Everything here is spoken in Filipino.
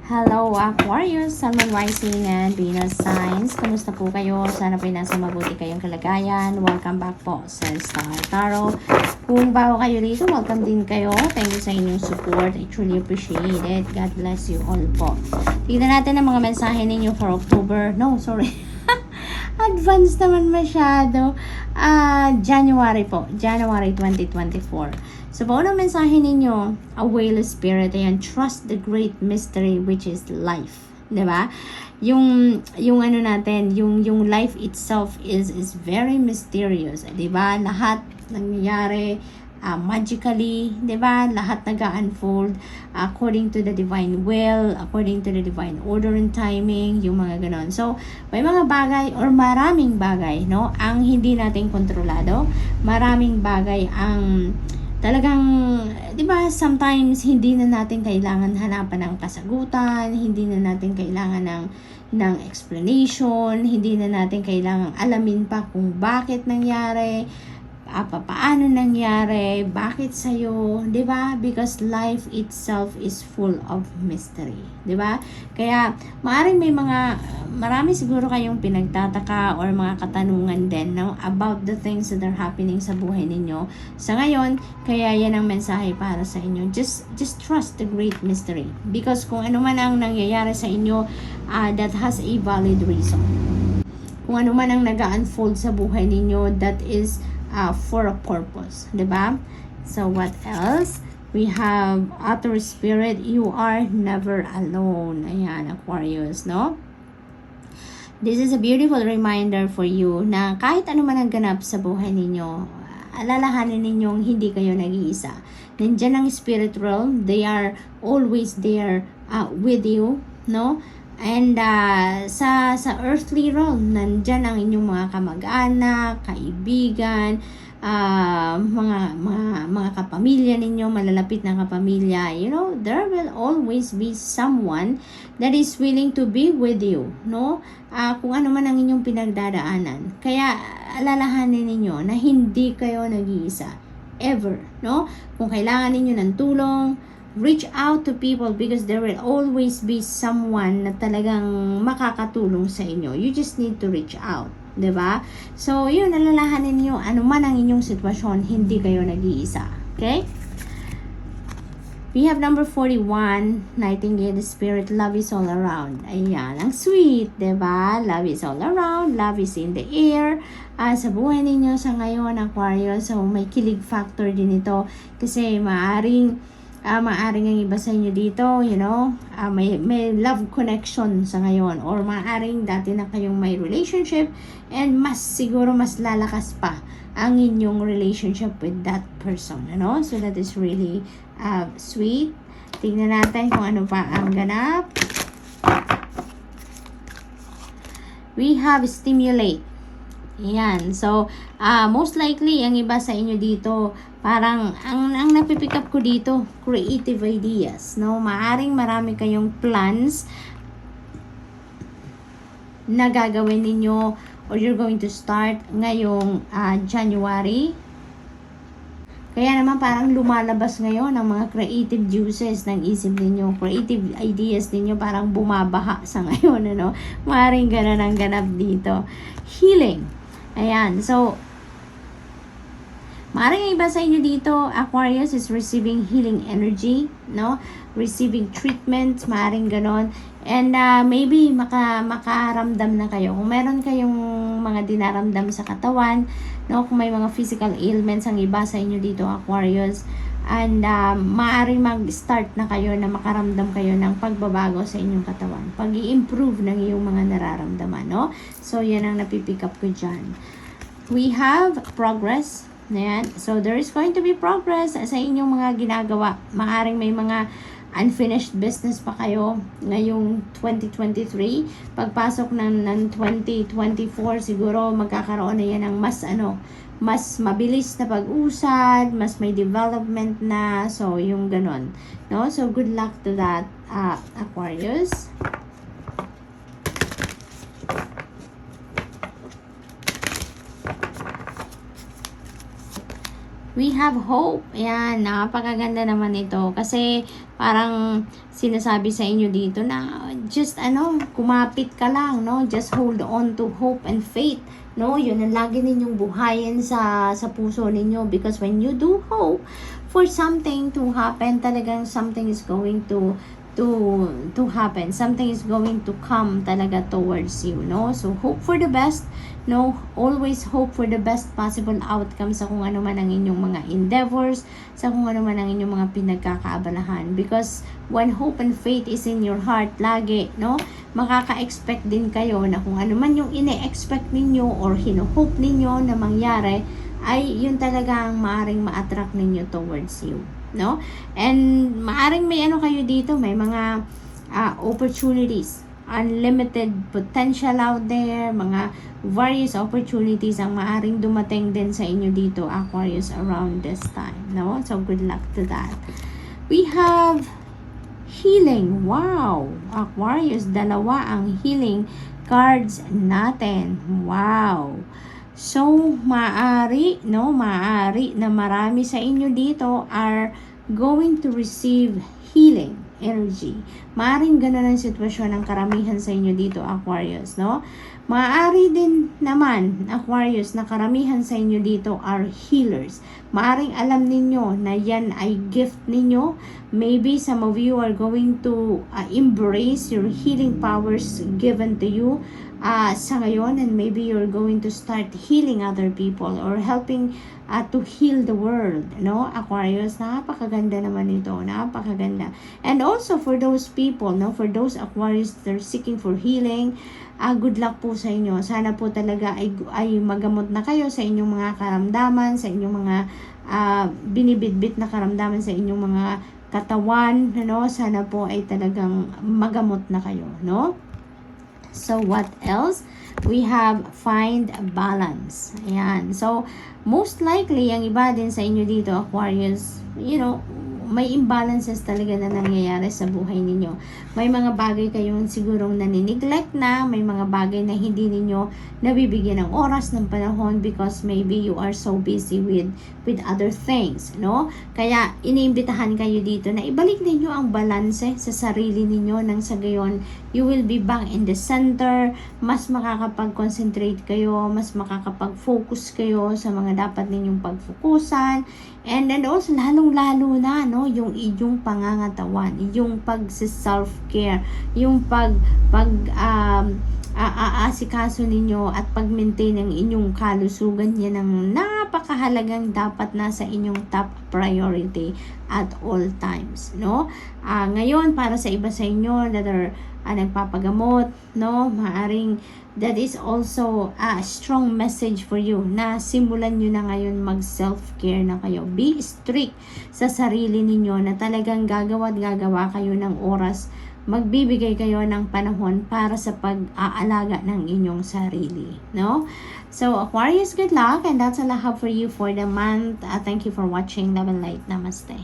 Hello Aquarius, Sun, Moon, Rising, and Venus signs. Kumusta po kayo? Sana po nasa mabuti kayong kalagayan. Welcome back po sa Star Tarot. Kung bago kayo dito, welcome din kayo. Thank you sa inyong support. I truly appreciate it. God bless you all po. Tignan natin ang mga mensahe ninyo for October. No, sorry. Advance naman masyado. January po. January 2024. So, unang mensahe ninyo, a whale spirit, ayan, trust the great mystery which is life. Diba? Yung ano natin, yung life itself is very mysterious. Diba? Lahat nangyayari magically, diba? Lahat nag-unfold according to the divine will, according to the divine order and timing, yung mga ganon. So, may mga bagay or maraming bagay, no? Ang hindi natin kontrolado, maraming bagay ang talagang, di ba, sometimes hindi na natin kailangan hanapan ng kasagutan, hindi na natin kailangan ng explanation, hindi na natin kailangan alamin pa kung bakit nangyari, paano nangyari, bakit sa'yo, di ba? Because life itself is full of mystery, di ba? Kaya, maaaring may marami siguro kayong pinagtataka or mga katanungan din, no? About the things that are happening sa buhay ninyo. Sa ngayon, kaya yan ang mensahe para sa inyo. Just trust the great mystery. Because kung ano man ang nangyayari sa inyo, that has a valid reason. Kung ano man ang nag-unfold sa buhay ninyo, that is for a purpose, diba? So what else? We have outer spirit, you are never alone. Ayan, Aquarius, no? This is a beautiful reminder for you na kahit ano man ang ganap sa buhay ninyo, alalahanin ninyong hindi kayo nag-iisa. Nandiyan ang spirit realm, they are always there with you, no? And sa earthly realm, nandyan ang inyong mga kamag-anak, kaibigan, mga kapamilya ninyo, malalapit na kapamilya. You know, there will always be someone that is willing to be with you, no? Kung ano man ang inyong pinagdadaanan. Kaya alalahanin ninyo na hindi kayo nag-iisa. Ever, no? Kung kailangan ninyo ng tulong, reach out to people because there will always be someone na talagang makakatulong sa inyo. You just need to reach out, 'di ba? So, yun, alalahanin niyo ano man ang inyong sitwasyon, hindi kayo nag-iisa. Okay? We have number 41, Nightingale Spirit, love is all around. Ayan, ang sweet, 'di ba? Love is all around, love is in the air. Sa buhay ninyo sa ngayon, Aquarius, so may kilig factor din ito kasi maaring ang iba sa inyo dito, you know, may love connection sa ngayon, or maaring dati na kayong may relationship and siguro mas lalakas pa ang inyong relationship with that person, you know? So that is really sweet. Tingnan natin kung ano pa ang ganap. We have stimulate. Yan. So, most likely, ang iba sa inyo dito, parang, ang napipick up ko dito, creative ideas, no? Maaring marami kayong plans na gagawin ninyo or you're going to start ngayong January. Kaya naman parang lumalabas ngayon ang mga creative juices ng isip ninyo, creative ideas ninyo parang bumabaha sa ngayon, ano? Maaring ganun ang ganap dito. Healing. Ayan, so, maaaring iba sa inyo dito, Aquarius is receiving healing energy, no? Receiving treatment, maaaring ganon. And maybe makaramdam na kayo. Kung meron kayong mga dinaramdam sa katawan, no? Kung may mga physical ailments ang iba sa inyo dito, Aquarius, and maaaring mag-start na kayo na makaramdam kayo ng pagbabago sa inyong katawan. Pag-i-improve ng iyong mga nararamdaman, no? So, yan ang napipick up ko dyan. We have progress. Ayan. So, there is going to be progress sa inyong mga ginagawa. Maaaring may mga unfinished business pa kayo ngayong 2023. Pagpasok ng 2024, siguro magkakaroon na yan ng mas mabilis na pag-usad, mas may development na, so yung ganon, no? So good luck to that, Aquarius. We have hope. Ayan, napakaganda naman ito. Kasi parang sinasabi sa inyo dito na just kumapit ka lang, no? Just hold on to hope and faith. No, yun ang lagi ninyong buhayin sa puso ninyo, because when you do hope for something to happen, talagang something is going to happen. Something is going to come talaga towards you, no? So hope for the best, no? Always hope for the best possible outcome sa kung ano man ang inyong mga endeavors, sa kung ano man ang inyong mga pinagkakaabalahan. Because when hope and faith is in your heart, lagi, no? Makaka-expect din kayo na kung ano man yung ine-expect ninyo or hino-hope ninyo na mangyari, ay yun talaga ang maaring ma-attract ninyo towards you, no? And maaring may kayo dito, may mga opportunities, unlimited potential out there, mga various opportunities ang maaring dumating din sa inyo dito, Aquarius, around this time, no? So good luck to that. We have healing. Wow, Aquarius, dalawa ang healing cards natin. Wow. So, maaari na marami sa inyo dito are going to receive healing energy. Maaring ganun ang sitwasyon ng karamihan sa inyo dito, Aquarius, no? Maaari din naman, Aquarius, na karamihan sa inyo dito are healers. Maaring alam ninyo na yan ay gift ninyo. Maybe some of you are going to embrace your healing powers given to you sa ngayon, and maybe you're going to start healing other people or helping to heal the world, no? Aquarius, napakaganda naman ito, napakaganda. And also for those people, no, for those Aquarius that are seeking for healing, good luck po sa inyo. Sana po talaga ay magamot na kayo sa inyong mga karamdaman, sa inyong mga binibitbit na karamdaman sa inyong mga katawan, no? Sana po ay talagang magamot na kayo, no? So what else? We have find balance. Ayan. So most likely ang iba din sa inyo dito, Aquarius, may imbalances talaga na nangyayari sa buhay ninyo. May mga bagay kayong sigurong nanineglect na, may mga bagay na hindi ninyo nabibigyan ng oras, ng panahon, because maybe you are so busy with other things, no? Kaya iniimbitahan kayo dito na ibalik ninyo ang balanse sa sarili ninyo, nang sa gayon you will be back in the center, mas makakapag-concentrate kayo, mas makakapag-focus kayo sa mga dapat ninyong pagfokusan, and then also lalong-lalo na, no, yung inyong pangangatawan, yung pag-self-care, yung aasikaso ninyo at pag-maintain ng inyong kalusugan. Yan ang napakahalagang dapat nasa inyong top priority at all times, no? Ngayon, para sa iba sa inyo that are nagpapagamot, no, maaring that is also a strong message for you na simulan nyo na ngayon mag-self-care na kayo. Be strict sa sarili ninyo na talagang gagawa kayo ng oras, magbibigay kayo ng panahon para sa pag-aalaga ng inyong sarili, no? So Aquarius, good luck, and that's all I have for you for the month. Thank you for watching. Love and light. Namaste.